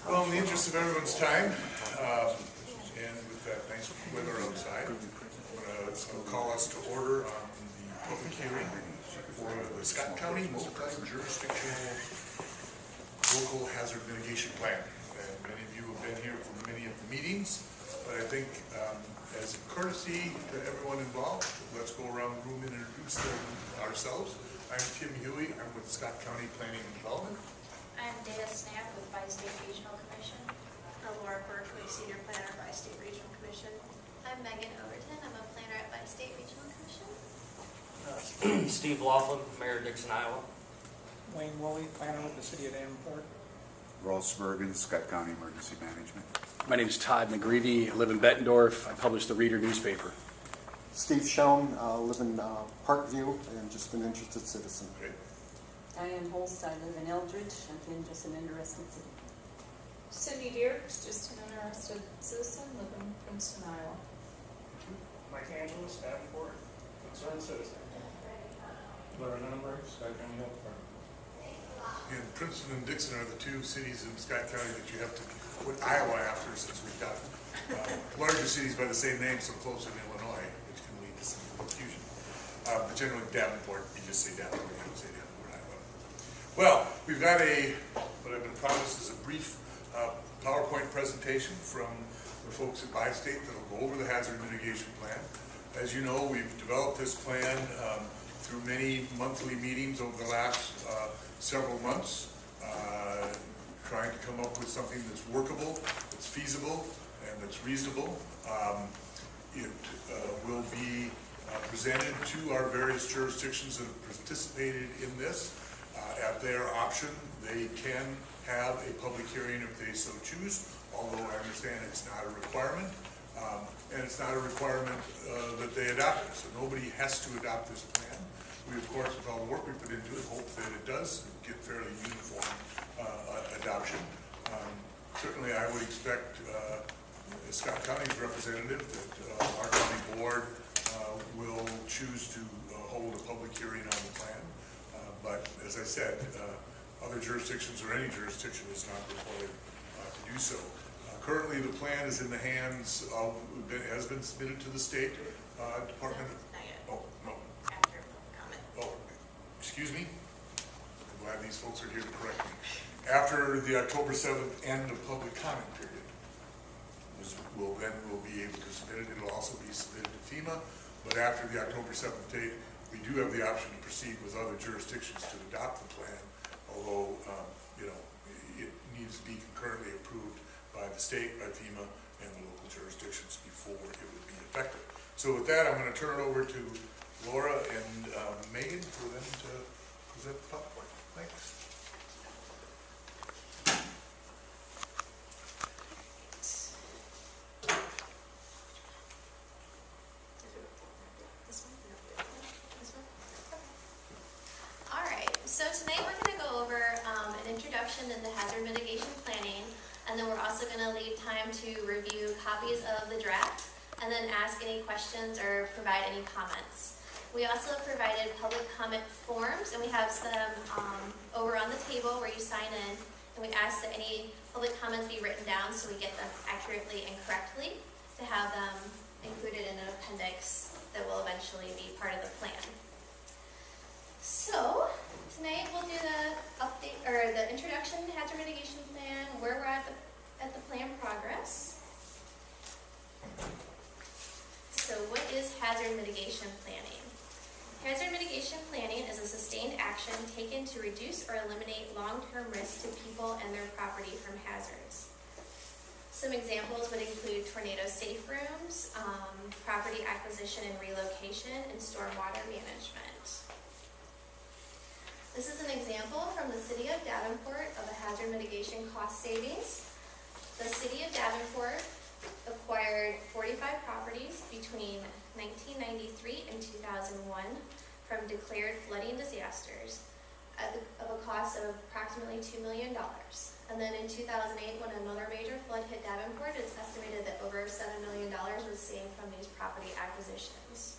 Well, in the interest of everyone's time, and with that nice weather outside, I'm going to call us to order on the public hearing for the Scott County multi-jurisdictional local hazard mitigation plan. And many of you have been here for many of the meetings, but I think as a courtesy to everyone involved, let's go around the room and introduce ourselves. I'm Tim Huey. I'm with Scott County Planning and Development. I'm Dana Snap with Bi-State Regional Commission. I'm Laura Berkeley, Senior Planner at Bi-State Regional Commission. I'm Megan Overton. I'm a planner at Bi-State Regional Commission. Steve Laughlin, Mayor, Dixon, Iowa. Wayne Woolley, planner with the City of Davenport. Ross Bergen, Scott County Emergency Management. My name is Todd McGreevy. I live in Bettendorf. I publish the Reader newspaper. Steve Schoen, live in Parkview, and just an interested citizen. Great. Diane Holst, I live in Eldridge, again just an interested citizen. Cindy Dierks, just an interested citizen, live in Princeton, Iowa. Mike Angeles, Davenport, concerned citizen. Laura Nunberg, Scott County Health Department. And Princeton and Dixon are the two cities in Scott County that you have to put Iowa after, since we've got larger cities by the same name so close in Illinois, which can lead to some confusion. But generally Davenport, you just say Davenport, you don't say Davenport, Iowa. Well, we've got what I've been promised is a brief PowerPoint presentation from the folks at Bi-State that will go over the hazard mitigation plan. As you know, we've developed this plan through many monthly meetings over the last several months, trying to come up with something that's workable, that's feasible, and that's reasonable. It will be presented to our various jurisdictions that have participated in this. At their option, they can have a public hearing if they so choose, although I understand it's not a requirement. And it's not a requirement that they adopt it, so nobody has to adopt this plan. We, of course, with all the work we put into it, hope that it does get fairly uniform adoption. Certainly, I would expect, as Scott County's representative, that our county board will choose to hold a public hearing on the plan. But as I said, other jurisdictions or any jurisdiction is not required to do so. Currently, the plan is in the hands of, has been submitted to the State Department. Not yet. Oh, no. After public comment. Oh, excuse me. I'm glad these folks are here to correct me. After the October 7th end of public comment period, we'll be able to submit it. It'll also be submitted to FEMA, but after the October 7th date, we do have the option to proceed with other jurisdictions to adopt the plan, although it needs to be concurrently approved by the state, by FEMA, and the local jurisdictions before it would be effective. So with that, I'm going to turn it over to Laura and Megan for them to present the PowerPoint. Thanks. All right, so tonight we're going to go over an introduction into hazard mitigation planning, and then we're also going to leave time to review copies of the draft and then ask any questions or provide any comments. We also provided public comment forms, and we have some over on the table where you sign in, and we ask that any public comments be written down so we get them accurately and correctly to have them included in an appendix that will eventually be part of the plan. So tonight we'll do the update or the introduction to hazard mitigation plan, where we're at the plan progress. So what is hazard mitigation planning? Hazard mitigation planning is a sustained action taken to reduce or eliminate long-term risks to people and their property from hazards. Some examples would include tornado safe rooms, property acquisition and relocation, and stormwater management. This is an example from the City of Davenport of a hazard mitigation cost savings. The City of Davenport acquired 45 properties between 1993 and 2001 from declared flooding disasters of a cost of approximately $2 million. And then in 2008, when another major flood hit Davenport, it's estimated that over $7 million was saved from these property acquisitions.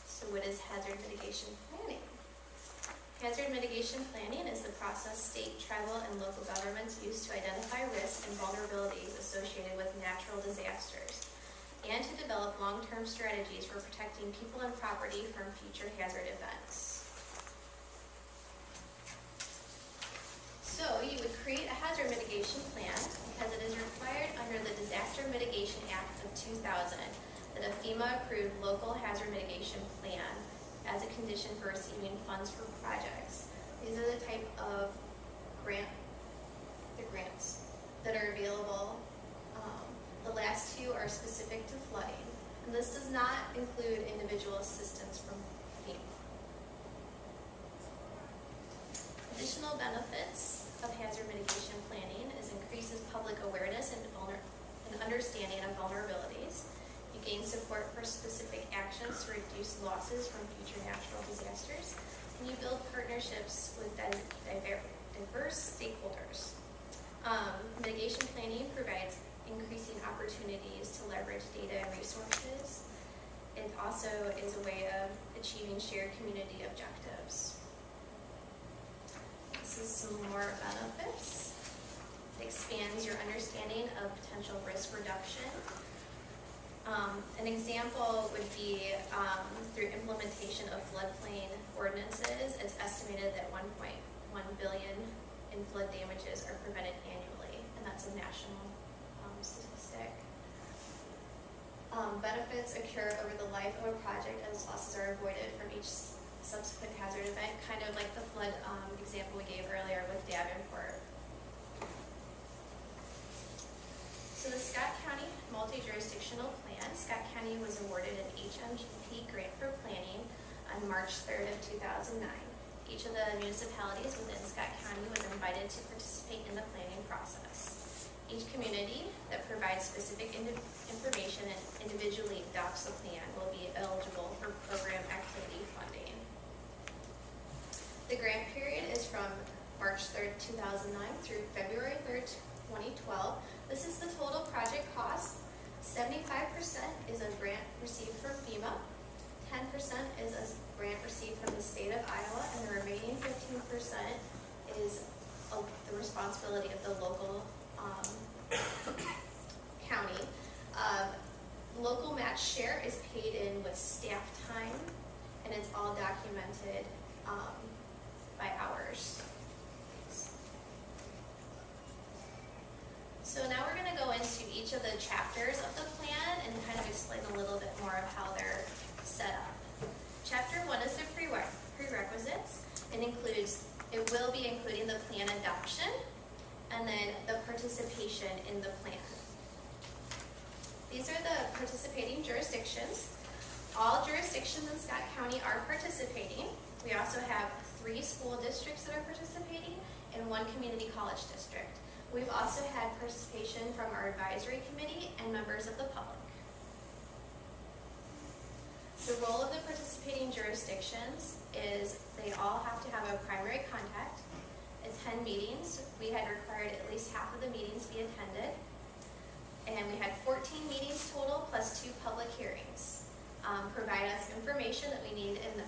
So what is hazard mitigation planning? Hazard mitigation planning is the process state, tribal, and local governments use to identify risks and vulnerabilities associated with natural disasters, and to develop long-term strategies for protecting people and property from future hazard events. So you would create a hazard mitigation plan because it is required under the Disaster Mitigation Act of 2000 that a FEMA-approved local hazard mitigation plan as a condition for receiving funds for projects. These are the type of grants that are available. The last two are specific to flooding, and this does not include individual assistance from FEMA. Additional benefits of hazard mitigation planning is increases public awareness and understanding of vulnerabilities. You gain support for specific actions to reduce losses from future natural disasters, and you build partnerships with diverse stakeholders. Mitigation planning provides increasing opportunities to leverage data and resources. It also is a way of achieving shared community objectives. This is some more benefits. It expands your understanding of potential risk reduction. An example would be through implementation of floodplain ordinances. It's estimated that 1.1 billion in flood damages are prevented annually, and that's a national statistic. Benefits occur over the life of a project as losses are avoided from each subsequent hazard event, kind of like the flood example we gave earlier with Davenport. So the Scott County Multi-Jurisdictional Plan, Scott County was awarded an HMGP grant for planning on March 3rd of 2009. Each of the municipalities within Scott County was invited to participate in the planning process. Each community that provides specific information and individually adopts the plan will be eligible for program activity funding. The grant period is from March 3rd, 2009 through February 3rd, 2012. This is the total project cost. 75% is a grant received from FEMA, 10% is a grant received from the state of Iowa, and the remaining 15% is the responsibility of the local county. Local match share is paid in with staff time, and it's all documented by hours. So now we're going to go into each of the chapters of the plan and kind of explain a little bit more of how they're set up. Chapter 1 is the prerequisites. It will be including the plan adoption and then the participation in the plan. These are the participating jurisdictions. All jurisdictions in Scott County are participating. We also have 3 school districts that are participating and 1 community college district. We've also had participation from our advisory committee and members of the public. The role of the participating jurisdictions is they all have to have a primary contact, attend meetings. We had required at least half of the meetings be attended. And we had 14 meetings total plus 2 public hearings. Provide us information that we need in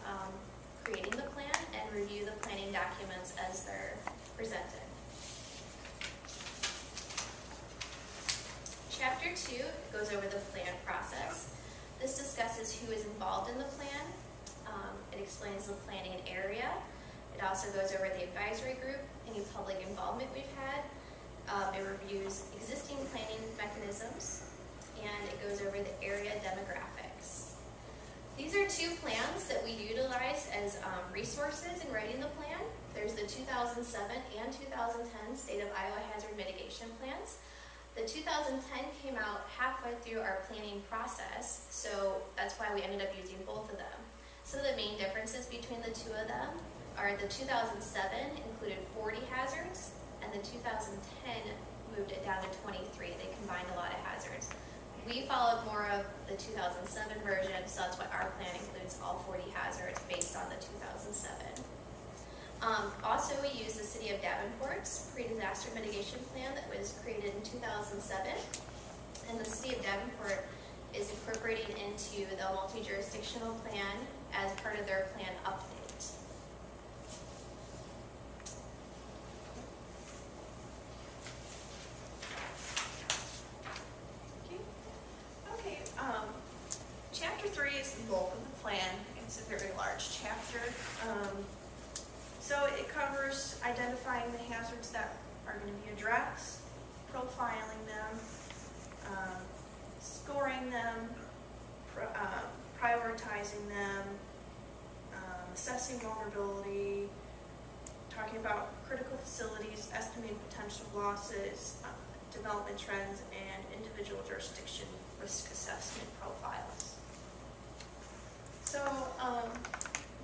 creating the plan and review the planning documents as they're presented. Chapter 2 goes over the plan process. This discusses who is involved in the plan. It explains the planning area. It also goes over the advisory group, any public involvement we've had. It reviews existing planning mechanisms, and it goes over the area demographics. These are 2 plans that we utilize as resources in writing the plan. There's the 2007 and 2010 State of Iowa Hazard Mitigation Plans. The 2010 came out halfway through our planning process, so that's why we ended up using both of them. Some of the main differences between the 2 of them are the 2007 included 40 hazards, and the 2010 moved it down to 23. They combined a lot of hazards. We followed more of the 2007 version, so that's why our plan includes all 40 hazards based on the 2007. Also, we used the City of Davenport's pre-disaster mitigation plan that was created in 2007. And the City of Davenport is incorporating into the multi-jurisdictional plan as part of their plan update. covers identifying the hazards that are going to be addressed, profiling them, scoring them, prioritizing them, assessing vulnerability, talking about critical facilities, estimating potential losses, development trends, and individual jurisdiction risk assessment profiles. So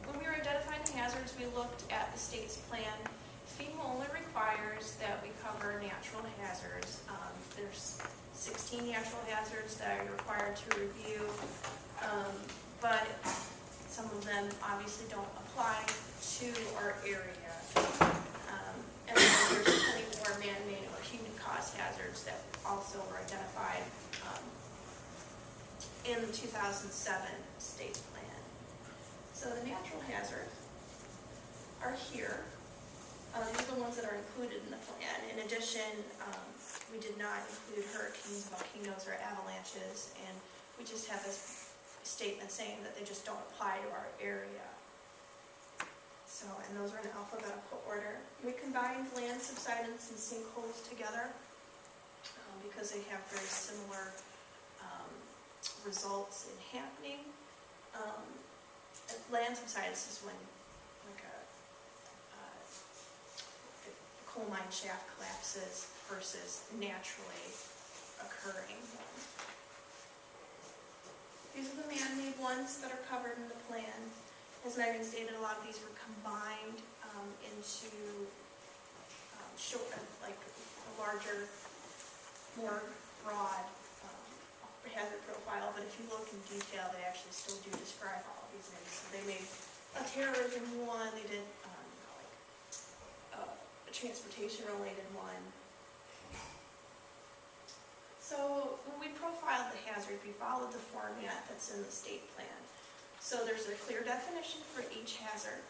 when we were identifying the hazards, we looked at the state's plan. FEMA only requires that we cover natural hazards. There's 16 natural hazards that are required to review, but some of them obviously don't apply to our area. And then there's plenty more man-made or human-caused hazards that also were identified in the 2007 state plan. So the natural hazards are here. These are the ones that are included in the plan. In addition, we did not include hurricanes, volcanoes, or avalanches, and we just have this statement saying that they just don't apply to our area. So, and those are in alphabetical order. We combined land subsidence and sinkholes together because they have very similar results in happening. Land subsidence is when like a coal mine shaft collapses versus naturally occurring ones. These are the man-made ones that are covered in the plan. As Megan stated, a lot of these were combined into like a larger, more broad hazard profile, but if you look in detail, they actually still do describe all of these things. So they made a terrorism one, they did a transportation-related one. So when we profiled the hazard, we followed the format that's in the state plan. So there's a clear definition for each hazard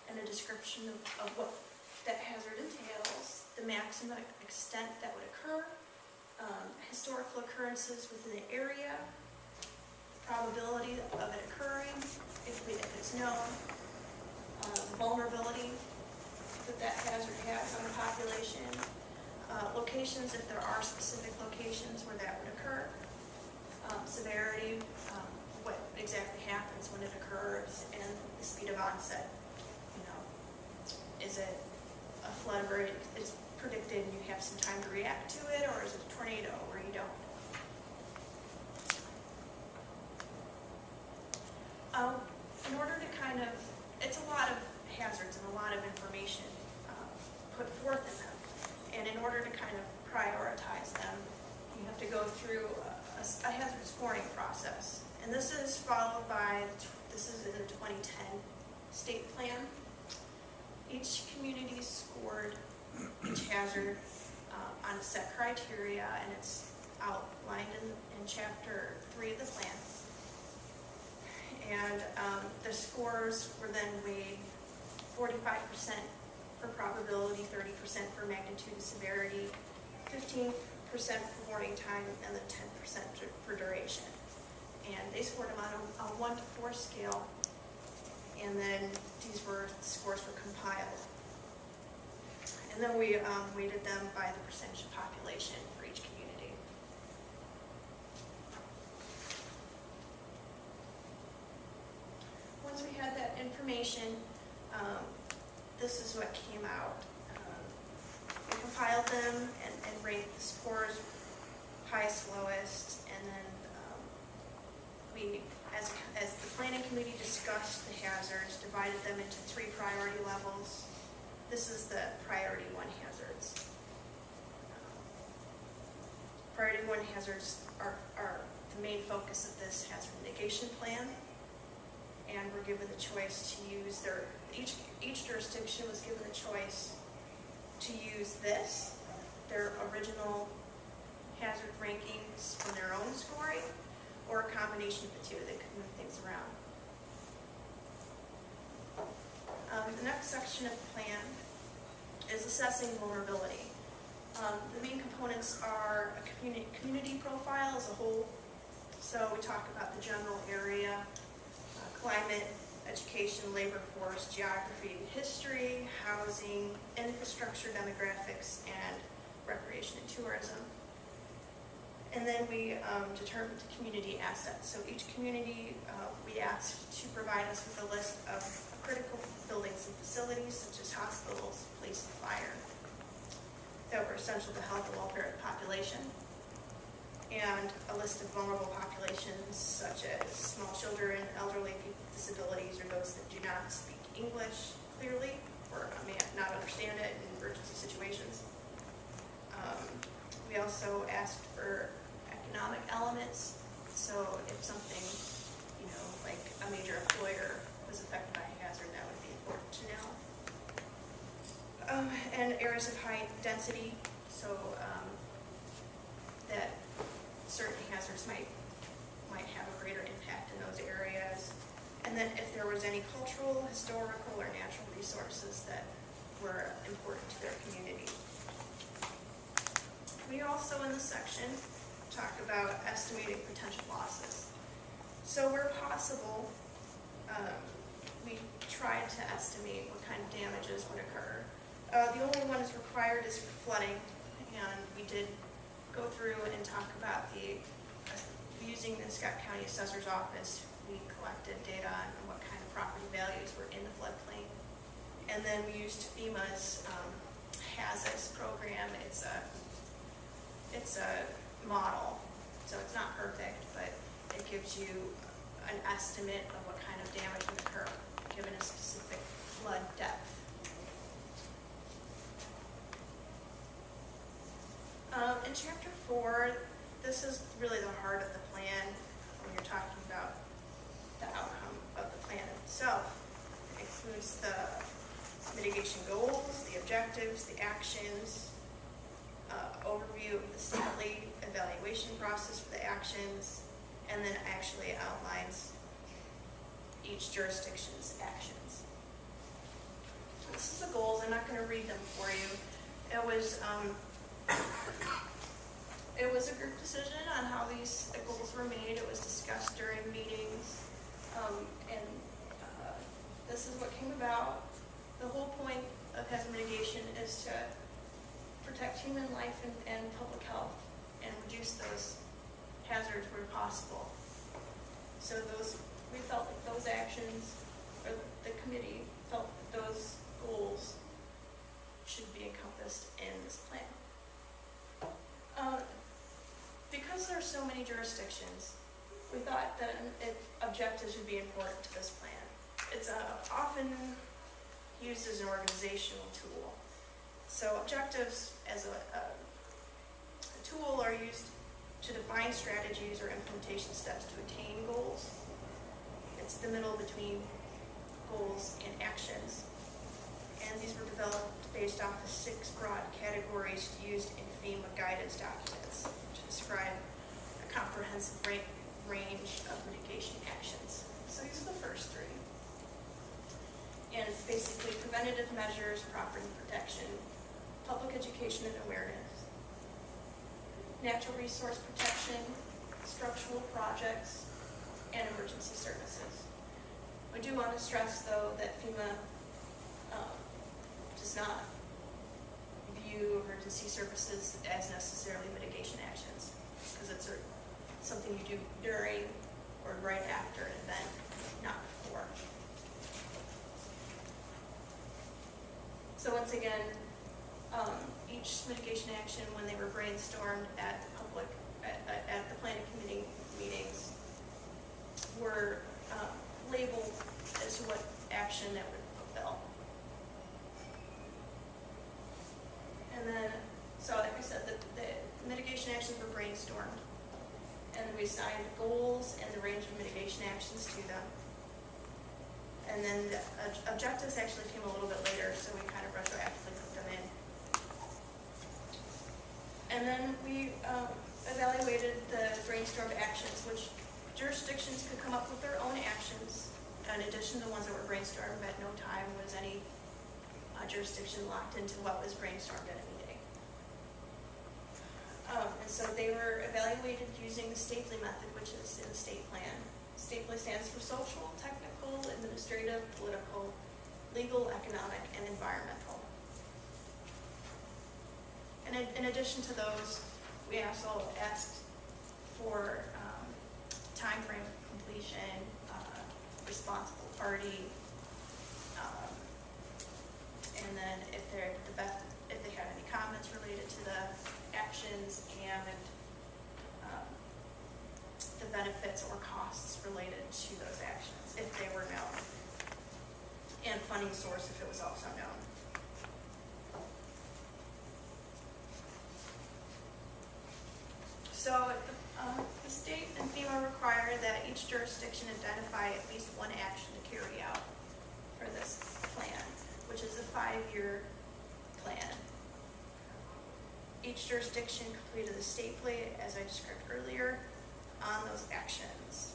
and a description of what that hazard entails, the maximum extent that would occur, historical occurrences within the area, probability of it occurring, if it's known, vulnerability that hazard has on the population, locations if there are specific locations where that would occur, severity, what exactly happens when it occurs, and the speed of onset. You know, is it a flood where it's predicted and you have some time to react to it, or is it a tornado where you don't? In order to kind of, it's a lot of hazards and a lot of information put forth in them, and in order to kind of prioritize them, you have to go through a hazard scoring process. And this is followed by, this is in the 2010 state plan. Each community scored each hazard on a set criteria, and it's outlined in chapter 3 of the plan. And the scores were then weighed 45% for probability, 30% for magnitude and severity, 15% for warning time, and then 10% for duration. And they scored them on a 1 to 4 scale, and then scores were compiled. And then we weighted them by the percentage of population for each community. Once we had that information, this is what came out. We compiled them and ranked the scores highest, lowest, and then we, as the planning committee discussed the hazards, divided them into 3 priority levels. This is the priority 1 hazards. Priority 1 hazards are the main focus of this hazard mitigation plan, and we're given the choice to use each jurisdiction was given the choice to use their original hazard rankings from their own scoring, or a combination of the two. They could move things around. The next section of the plan is assessing vulnerability. The main components are a community profile as a whole. So we talk about the general area, climate, education, labor force, geography, history, housing, infrastructure, demographics, and recreation and tourism. And then we determined community assets. So each community, we asked to provide us with a list of critical buildings and facilities such as hospitals, police, and fire that were essential to health and welfare of the population, and a list of vulnerable populations such as small children, elderly people with disabilities, or those that do not speak English clearly or may not understand it in emergency situations. We also asked for economic elements, so if something, like a major employer was affected by a hazard, that would be important to know. And areas of high density, so that certain hazards might have a greater impact in those areas. And then if there was any cultural, historical, or natural resources that were important to their community. We also, in this section, talk about estimating potential losses. So where possible, we tried to estimate what kind of damages would occur. The only one that's required is for flooding, and we did go through and talk about using the Scott County Assessor's Office. We collected data on what kind of property values were in the floodplain. And then we used FEMA's HAZIS program. It's a model, so it's not perfect, but it gives you an estimate of what kind of damage would occur given a specific flood depth. In Chapter 4, this is really the heart of the plan when you're talking about the outcome of the plan itself. It includes the mitigation goals, the objectives, the actions, overview of the stately evaluation process for the actions, and then actually outlines each jurisdiction's actions. This is the goals. I'm not going to read them for you. It was a group decision on how these goals were made. It was discussed during meetings, and this is what came about. The whole point of hazard mitigation is to protect human life and public health and reduce those hazards where possible. So we felt that those actions, or the committee felt that those goals should be encompassed in this plan. Because there are so many jurisdictions, we thought that objectives would be important to this plan. It's often used as an organizational tool. So objectives as a tool are used to define strategies or implementation steps to attain goals. It's the middle between goals and actions. And these were developed based off of 6 broad categories used in FEMA guidance documents to describe a comprehensive range of mitigation actions. So these are the first 3. And it's basically preventative measures, property protection, public education and awareness, natural resource protection, structural projects, and emergency services. We do want to stress, though, that FEMA does not view emergency services as necessarily mitigation actions, because it's something you do during or right after an event, not before. So once again, each mitigation action, when they were brainstormed at the planning committee meetings, were labeled as what action that would fulfill. And then, so like I said, the mitigation actions were brainstormed, and we assigned goals and the range of mitigation actions to them. And then the objectives actually came a little bit later, so we kind of retroactively put them in. And then we evaluated the brainstormed actions, which jurisdictions could come up with their own actions in addition to the ones that were brainstormed. At no time was any jurisdiction locked into what was brainstormed at a meeting. And so they were evaluated using the Stapley method, which is in the state plan. Stapley stands for social, technical, administrative, political, legal, economic, and environmental. environmental. And in addition to those, we also asked for time frame of completion, responsible party, and then if they had any comments related to the actions and the benefits or costs related to those actions, if they were known, and funding source if it was also known. So the state and FEMA require that each jurisdiction identify at least one action to carry out for this plan, which is a 5-year plan. Each jurisdiction completed the state play, as I described earlier, on those actions.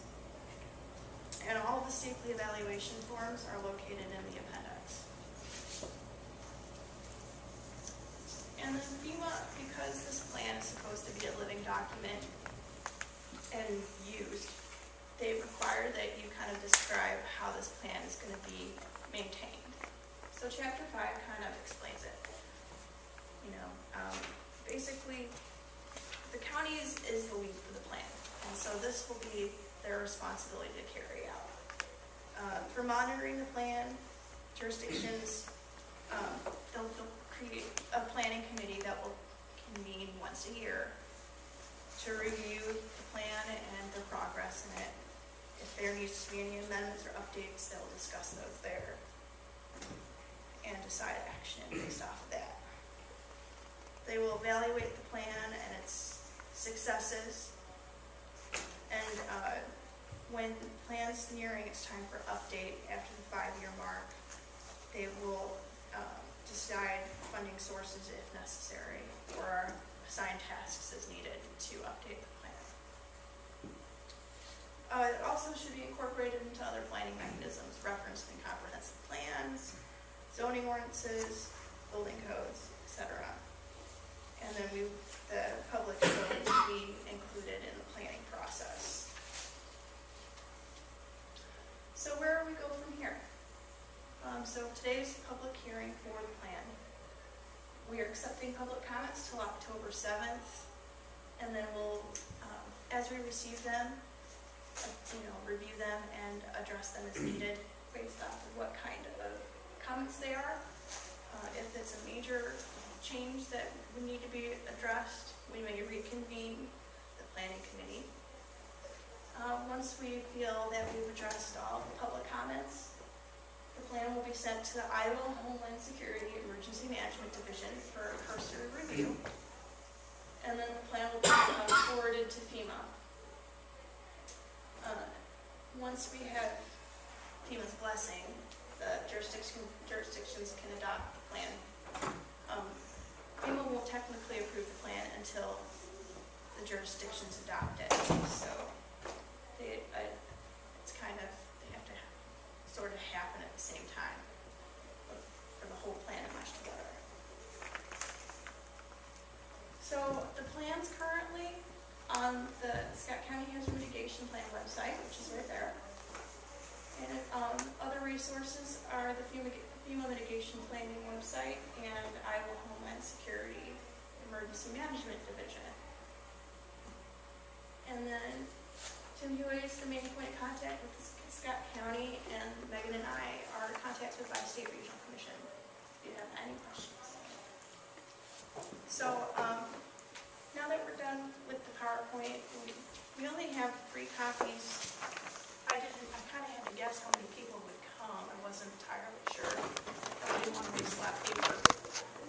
And all of the state play evaluation forms are located in the appendix. And then FEMA, because this plan is supposed to be a living document and used, they require that you kind of describe how this plan is going to be maintained. So Chapter 5 kind of explains it. Basically, the county is the lead for the plan, and so this will be their responsibility to carry out. For monitoring the plan, jurisdictions, they'll create a planning committee that will convene once a year to review the plan and the progress in it. If there needs to be any amendments or updates, they'll discuss those there and decide action based off of that. They will evaluate the plan and its successes, and when the plan's nearing its time for update after the 5-year mark, they will decide funding sources if necessary, or assign tasks as needed to update the plan. It also should be incorporated into other planning mechanisms referenced in comprehensive plans, zoning ordinances, building codes, etc. And then the public will be included in the planning process. So where do we go from here? So today's public hearing for the plan. We are accepting public comments till October 7th, and then we'll, as we receive them, review them and address them as needed based off of what kind of comments they are. If it's a major change that would need to be addressed, we may reconvene the planning committee. Once we feel that we've addressed all the public comments, the plan will be sent to the Iowa Homeland Security Emergency Management Division for a cursory review, and then the plan will be forwarded to FEMA. Once we have FEMA's blessing, the jurisdictions can adopt the plan. FEMA won't technically approve the plan until the jurisdictions adopt it, so it's kind of, they have to sort of happen at the same time for the whole plan to mesh together. So the plan's currently on the Scott County Hazard Mitigation Plan website, which is right there. And other resources are the FEMA Mitigation Planning website and Iowa Homeland Security Emergency Management Division. And then Tim Huey is the main point of contact with Scott County, and Megan and I are contacted by State Regional Commission if you have any questions. So now that we're done with the PowerPoint, we only have 3 copies. I kind of had to guess how many people would come. I wasn't entirely sure. I didn't want to waste a lot of paper.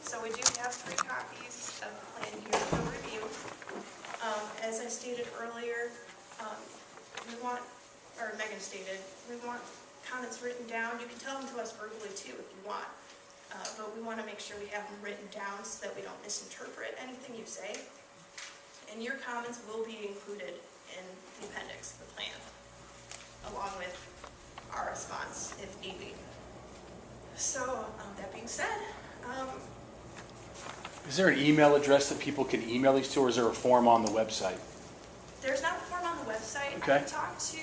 So we do have 3 copies of the plan here for review. As I stated earlier, we want, or Megan stated, we want comments written down. You can tell them to us verbally too if you want. But we want to make sure we have them written down so that we don't misinterpret anything you say. And your comments will be included in the appendix of the plan, along with our response if need be. So, that being said, Is there an email address that people can email these to, or is there a form on the website? there's not a form on the website. Okay. I talked to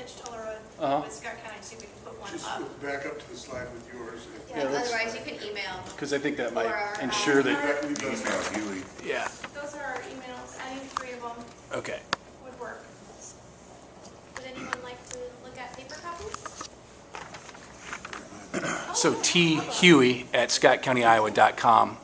Hitch-Tuller Road Uh-huh. with Scott County, see if we can put one Just up. back up to the slide with yours. Yeah, that's otherwise you could email. Because I think that Or might our, ensure that, We've done Email that. Huey. yeah, Those are our emails, any three of them okay. would work. Would anyone like to look at paper copies? So thuey@scottcountyoiowa.com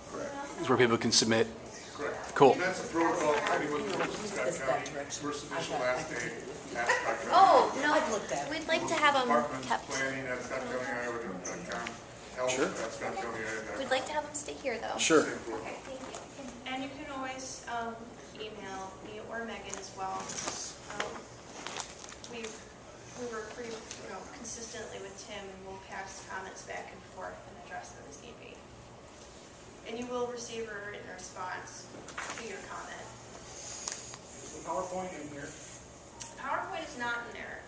is where people can submit. Correct. Cool. And that's a protocol, anyone who works in Scott It's that County, direction. first I've initial, got- last day, at Scott County. Oh, no, I've looked at it. we'd like to have them Department kept. planning at scottcountyoiowa.com, health Sure. at scottcountyoiowa.com. We'd like to have them stay here, though. Sure. Same protocol. Okay, thank you. And you can always email me or Megan as well. We work pretty, consistently with Tim, and we'll pass comments back and forth and address them as need be. And you will receive a written response to your comment. Is the PowerPoint in here? PowerPoint is not in there.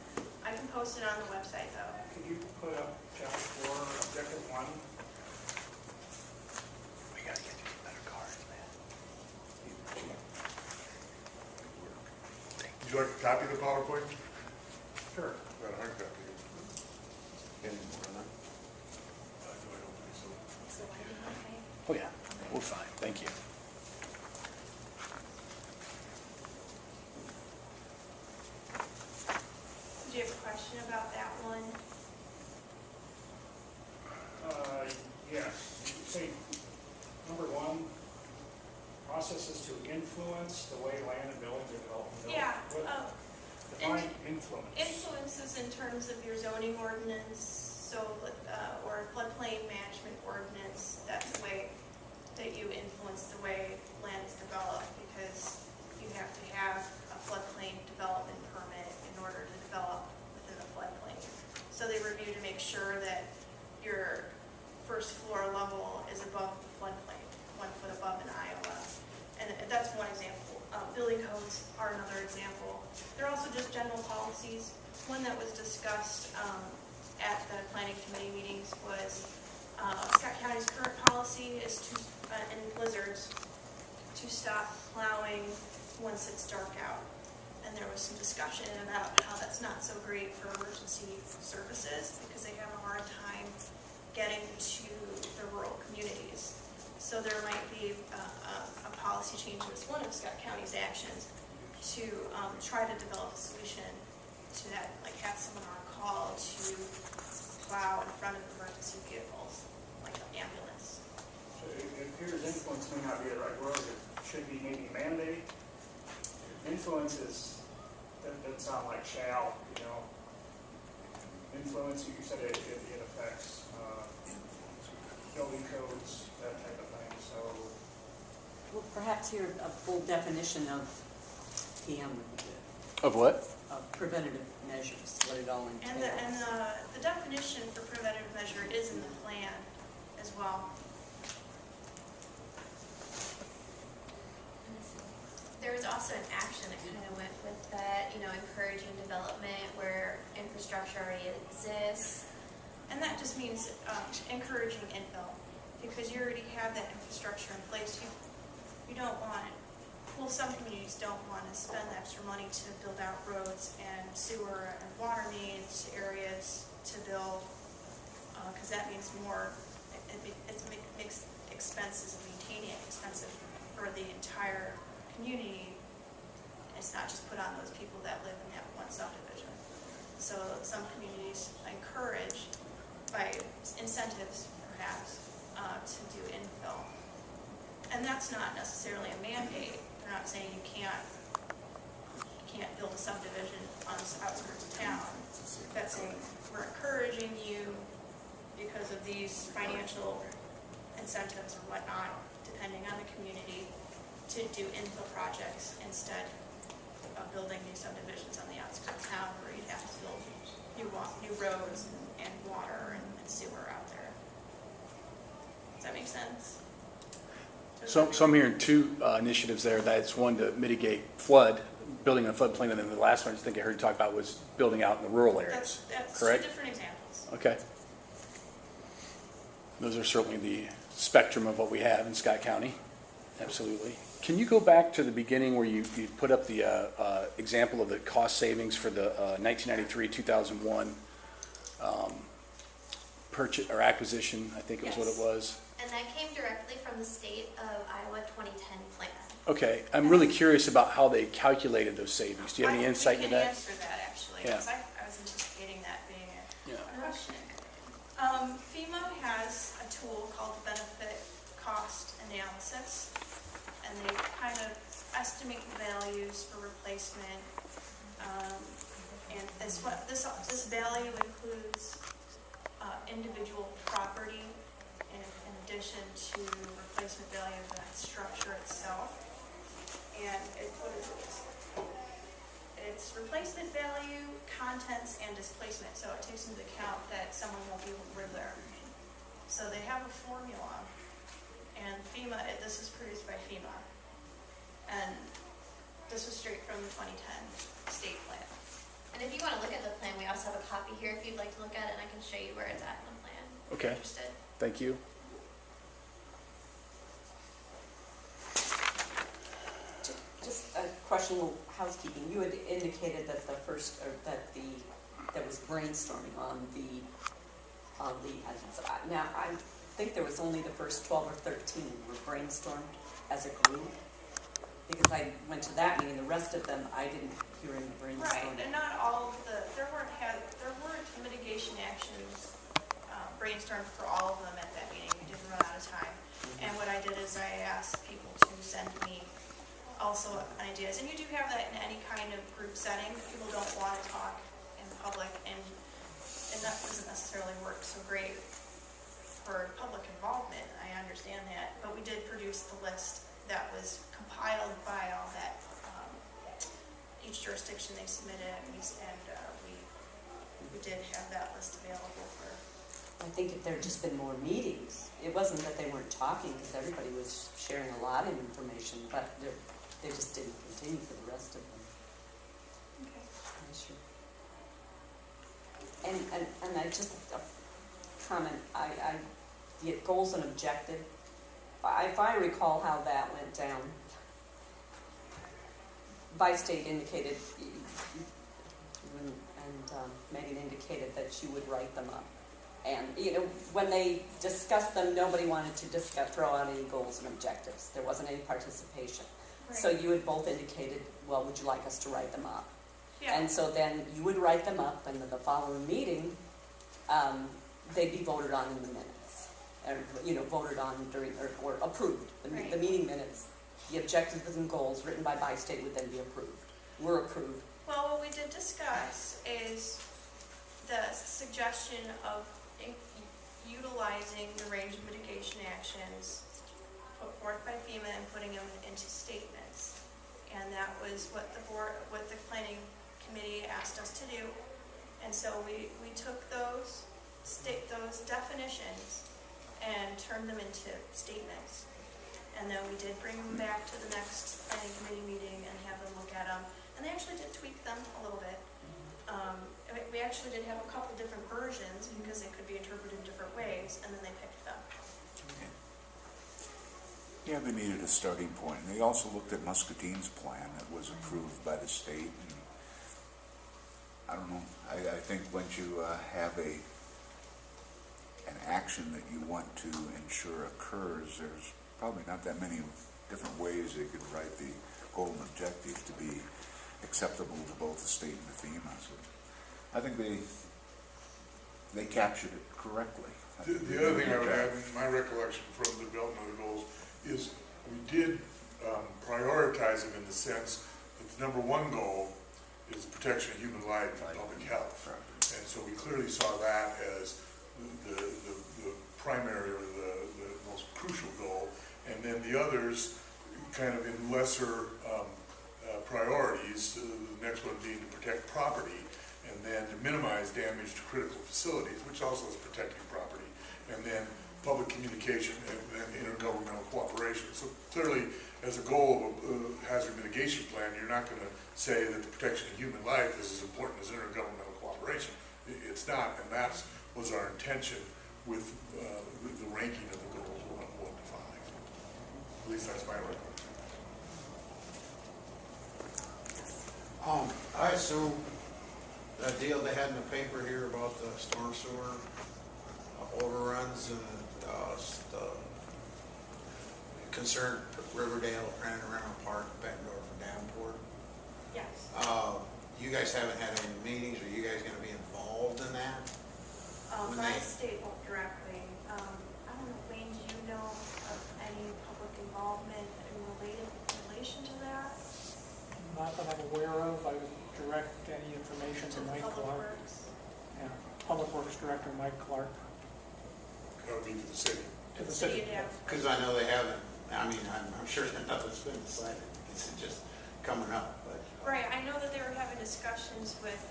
I can post it on the website, though. Could you put up chapter 4, objective 1? We gotta get you better cards, man. Would you like a copy of the PowerPoint? Sure. Got a hard copy. No, I don't think so. So why didn't you pay? Oh, yeah, we're fine, thank you. Did you have a question about that one? Yes. You say, number 1, processes to influence the way land and buildings are developed. Yeah, What- Define influence. influences in terms of your zoning ordinance, so, or floodplain management ordinance, that's a way that you influence the way land is developed, because you have to have a floodplain development permit in order to develop within the floodplain. So they review to make sure that your first floor level is above the floodplain, 1 foot above in Iowa. And that's one example. Building codes are another example. They're also just general policies. One that was discussed at the planning committee meetings was Scott County's current policy is to, in blizzards, to stop plowing once it's dark out. And there was some discussion about how that's not so great for emergency services because they have a hard time getting to the rural communities. So there might be a policy change as one of Scott County's actions to try to develop a solution to that, like have someone on call to plow in front of emergency vehicles, like an ambulance. So it appears influence may not be the right word. It should be maybe mandate. Influence is, that doesn't sound like shall, Influence, you said it affects building codes, that type of thing, so. Well, perhaps here, a full definition of PM would be good, Of what? of preventative measures, what it all And entails. the definition for preventative measure is in the plan as well. There was also an action that kind of went with that, encouraging development where infrastructure already exists. And that just means encouraging infill, because you already have that infrastructure in place. You don't want, some communities don't want to spend the extra money to build out roads and sewer and water mains areas to build, because that means more, it makes expenses of maintaining it expensive for the entire community. It's not just put on those people that live in that one subdivision. So some communities encourage, by incentives perhaps, to do infill. And that's not necessarily a mandate. They're not saying you can't build a subdivision on the outskirts of town. That's saying we're encouraging you because of these financial incentives or whatnot, depending on the community, to do infill projects instead of building new subdivisions on the outskirts of town where you'd have to build new roads and water and sewer out there. Does that make sense? So I'm hearing 2 initiatives there. That's one to mitigate flood, building a floodplain, and then the last one I think I heard you talk about was building out in the rural areas. That's correct? 2 different examples. Okay. Those are certainly the spectrum of what we have in Scott County. Absolutely. Can you go back to the beginning where you put up the example of the cost savings for the 1993-2001 purchase or acquisition, I think is what it Yes. was? And that came directly from the state of Iowa 2010 plan. Okay, I'm really curious about how they calculated those savings. Do you have any insight into I can that? answer that, actually, Yeah. because I was anticipating that being Yeah. a question. FEMA has a tool called the benefit cost analysis, and they kind of estimate the values for replacement. And this value includes individual property in addition to replacement value of that structure itself. And it's replacement value, contents, and displacement, so it takes into account that someone won't be able to live there. So they have a formula, and this is produced by FEMA. And this was straight from the 2010 state plan. And if you want to look at the plan, we also have a copy here if you'd like to look at it, and I can show you where it's at in the plan. If you're Okay. interested. Thank you. Just a question, little housekeeping. You had indicated that there was brainstorming on the items. Now, I think there was only the first 12 or 13 were brainstormed as a group. Because I went to that meeting, the rest of them, I didn't hear any Right, brainstorming. and not all of there weren't mitigation actions brainstormed for all of them at that meeting. We didn't run out of time. And what I did is I asked people to send me also ideas. And you do have that in any kind of group setting. People don't want to talk in public, and that doesn't necessarily work so great for public involvement. I understand that. But we did produce the list that was compiled by all that, each jurisdiction they submitted, and we did have that list available for. I think if there had just been more meetings, it wasn't that they weren't talking, because everybody was sharing a lot of information, but they just didn't continue for the rest of them. Okay. Sure. And I just, a comment, the goals and objective, if I recall how that went down, Vice State indicated, and Megan indicated that she would write them up. And, when they discussed them, nobody wanted to throw out any goals and objectives. There wasn't any participation. Right. So you had both indicated, well, would you like us to write them up? Yeah. And so then you would write them up, and then the following meeting, they'd be voted on in the minutes. Or, voted on during, or approved. Right. The meeting minutes, the objectives and goals written by State would then be approved. Were approved. Well, what we did discuss is the suggestion of utilizing the range of mitigation actions put forth by FEMA and putting them into statements. And that was what the planning committee asked us to do. And so we took those definitions and turned them into statements. And then we did bring them back to the next planning committee meeting and have them look at them. And they actually did tweak them a little bit. We actually did have a couple different versions because they could be interpreted in different ways, and then they picked them. Yeah, they needed a starting point. They also looked at Muscatine's plan that was approved by the state. And I don't know, I think once you have an action that you want to ensure occurs, there's probably not that many different ways they could write the goal and objective to be acceptable to both the state and the FEMA. So I think they captured it correctly. The other thing I would add, in my recollection from the development of the goals, is we did prioritize them in the sense that the number one goal is protection of human life and public health. And so we clearly saw that as the primary or the most crucial goal. And then the others kind of in lesser priorities, the next one being to protect property, and then to minimize damage to critical facilities, which also is protecting property, and then public communication and intergovernmental cooperation. So clearly, as a goal of a hazard mitigation plan, you're not going to say that the protection of human life is as important as intergovernmental cooperation. It's not, and that was our intention with the ranking of the goals 1 to 5. At least least that's my recollection. I assume that deal they had in the paper here about the storm sewer overruns and the concerned Riverdale, Panorama Park, Bettendorf, and Davenport. Yes. You guys haven't had any meetings, are you guys gonna be involved in that? When My they- state won't directly. I don't know, Wayne, do you know of any public involvement in relation to that? Not that I'm aware of, I would direct any information To to the Mike Public Clark. Works? Yeah, Public Works Director Mike Clark. That would be for the city. To the City city. of Davenport. Cause I know they haven't, I mean, I'm sure that nothing's been decided, it's just coming up, but. Right, I know that they were having discussions with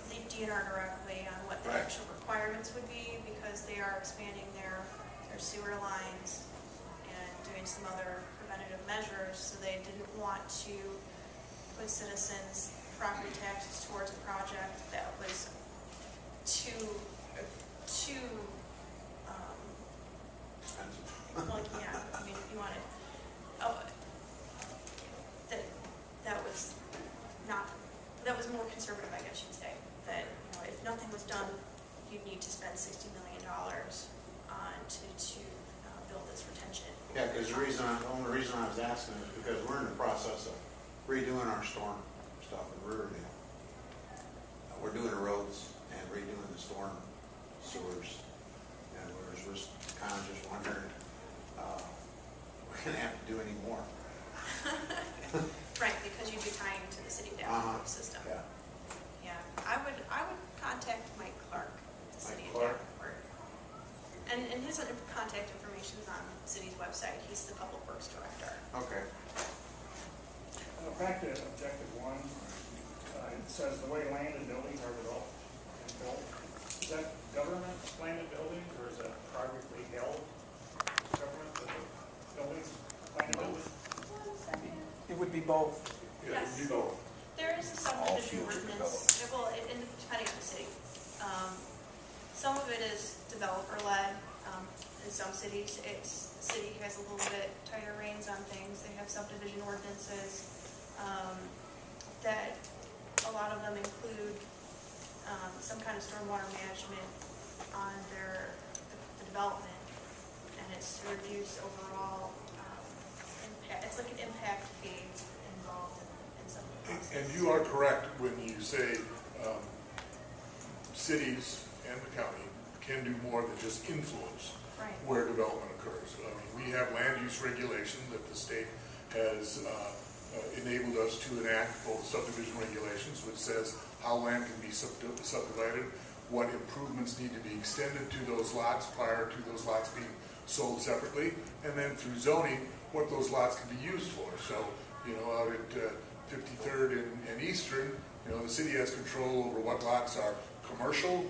the DNR directly on what the Right. actual requirements would be, because they are expanding their sewer lines and doing some other preventative measures, so they didn't want to put citizens' property taxes towards a project that was too, well, yeah, I mean, if you wanted, that was more conservative, I guess you'd say, that, if nothing was done, you'd need to spend $60 million on to build this retention. Yeah, because the only reason I was asking is because we're in the process of redoing our storm stuff in Riverdale. We're doing the roads and redoing the storm sewers, and we're just kind of just wondering, we're gonna have to do any more. Right, because you'd be tying to the city Uh-huh. Davenport system. Yeah. Yeah, I would contact Mike Clark, the city of Clark? Davenport. And his contact information is on the city's website. He's the Public Works Director. Okay. Back to objective 1, it says the way land and buildings are developed and built. Is that government land and buildings, or is that privately held government buildings, land and buildings? One second. It would be both. Yeah, Yes. you know. There is a All subdivision future ordinance, well, depending on the city. Some of it is developer-led. In some cities, the city has a little bit tighter reins on things. They have subdivision ordinances that a lot of them include some kind of stormwater management on the development, and it's to reduce overall impact. It's like an impact fee involved in some of the process. And you are correct when you say cities and the county can do more than just influence Right. where development occurs. I mean, we have land use regulation that the state has enabled us to enact, both subdivision regulations, which says how land can be subdivided, what improvements need to be extended to those lots prior to those lots being sold separately, and then through zoning, what those lots can be used for. So, out at 53rd and Eastern, the city has control over what lots are commercial,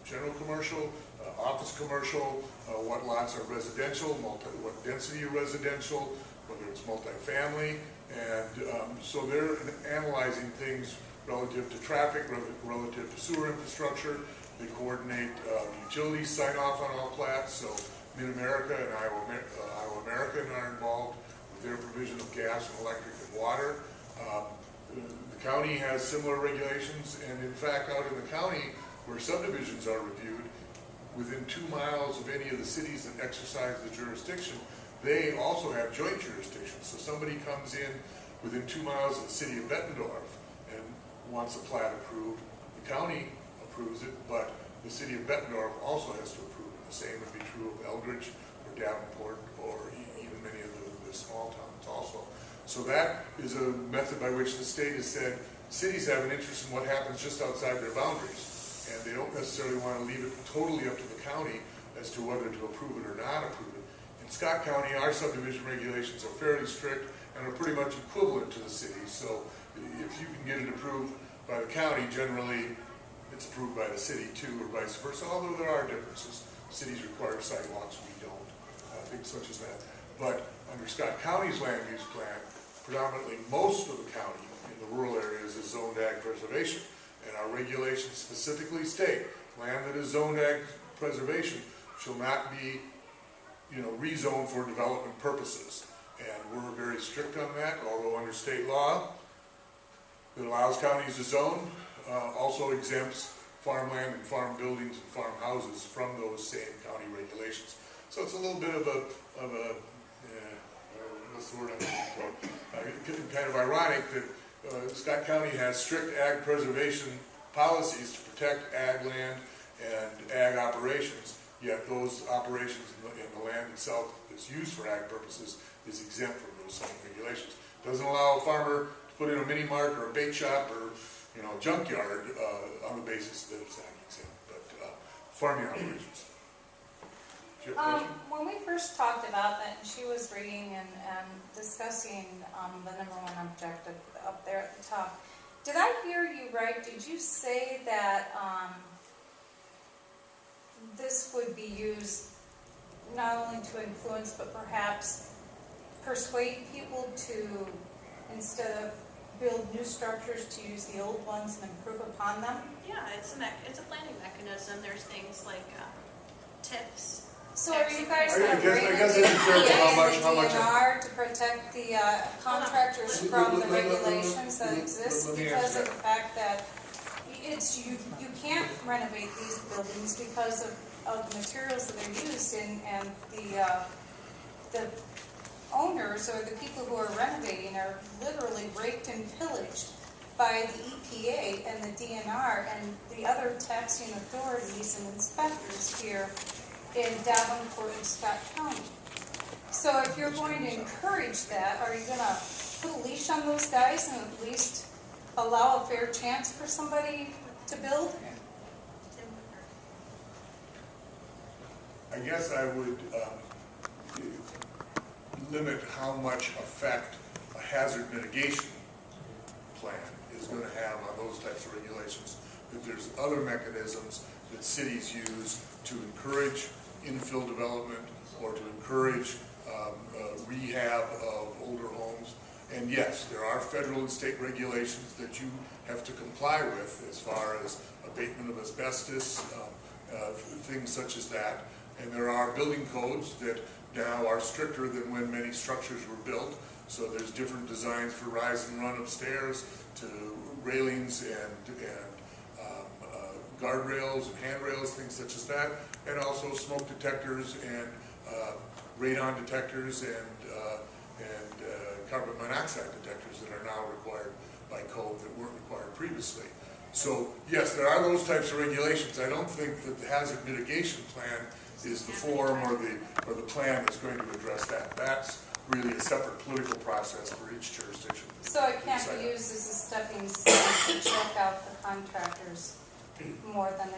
general commercial, office commercial, what lots are residential, what density are residential, whether it's multifamily, and so they're analyzing things relative to traffic, relative to sewer infrastructure. They coordinate utilities, sign off on all plats, so Mid-America and Iowa American are involved with their provision of gas and electric and water. The county has similar regulations, and in fact, out in the county where subdivisions are reviewed, within 2 miles of any of the cities that exercise the jurisdiction, they also have joint jurisdiction. So somebody comes in within 2 miles of the city of Bettendorf and wants a plat approved, the county approves it, but the city of Bettendorf also has to approve it. The same would be true of Eldridge or Davenport or even many of the small towns also. So that is a method by which the state has said cities have an interest in what happens just outside their boundaries. And they don't necessarily want to leave it totally up to the county as to whether to approve it or not approve it. In Scott County, our subdivision regulations are fairly strict and are pretty much equivalent to the city. So if you can get it approved by the county, generally it's approved by the city too, or vice versa, although there are differences. Cities require sidewalks, we don't, things such as that. But under Scott County's land use plan, predominantly most of the county in the rural areas is zoned ag preservation. And our regulations specifically state land that is zoned ag preservation shall not be rezone for development purposes. And we're very strict on that, although under state law, that allows counties to zone, also exempts farmland and farm buildings and farm houses from those same county regulations. So it's a little bit of a what's the word I'm looking for? Kind of ironic that Scott County has strict ag preservation policies to protect ag land and ag operations, yet those operations in the land itself that's used for ag purposes is exempt from those same regulations. Doesn't allow a farmer to put in a mini mart or a bake shop or a junkyard on the basis that it's ag exempt, but farming operations. Do you have a question? When we first talked about that, and she was reading and discussing the number one objective up there at the top, did I hear you right? Did you say that this would be used not only to influence, but perhaps persuade people to, instead of build new structures, to use the old ones and improve upon them? Yeah, it's a planning mechanism. There's things like TIFs. So are you guys I going to guess- bring I in guess the it depends on how much- how much- DNR to protect the contractors from the Let me regulations that exist? answer Because of that. the fact that you can't renovate these buildings because of the materials that are used, and the owners or the people who are renovating are literally raped and pillaged by the EPA and the DNR and the other taxing authorities and inspectors here in Davenport and Scott County. So if you're going to encourage that, are you going to put a leash on those guys and at least allow a fair chance for somebody to build? I guess I would limit how much effect a hazard mitigation plan is going to have on those types of regulations. That there's other mechanisms that cities use to encourage infill development or to encourage rehab of older homes. And yes, there are federal and state regulations that you have to comply with as far as abatement of asbestos, things such as that. And there are building codes that now are stricter than when many structures were built. So there's different designs for rise and run of stairs to railings and guardrails and handrails, things such as that. And also smoke detectors and radon detectors and carbon monoxide detectors that are now required by code that weren't required previously. So yes, there are those types of regulations. I don't think that the hazard mitigation plan is the form or the plan that's going to address that. That's really a separate political process for each jurisdiction. So it can't be used as a stepping stone to check out the contractors more than they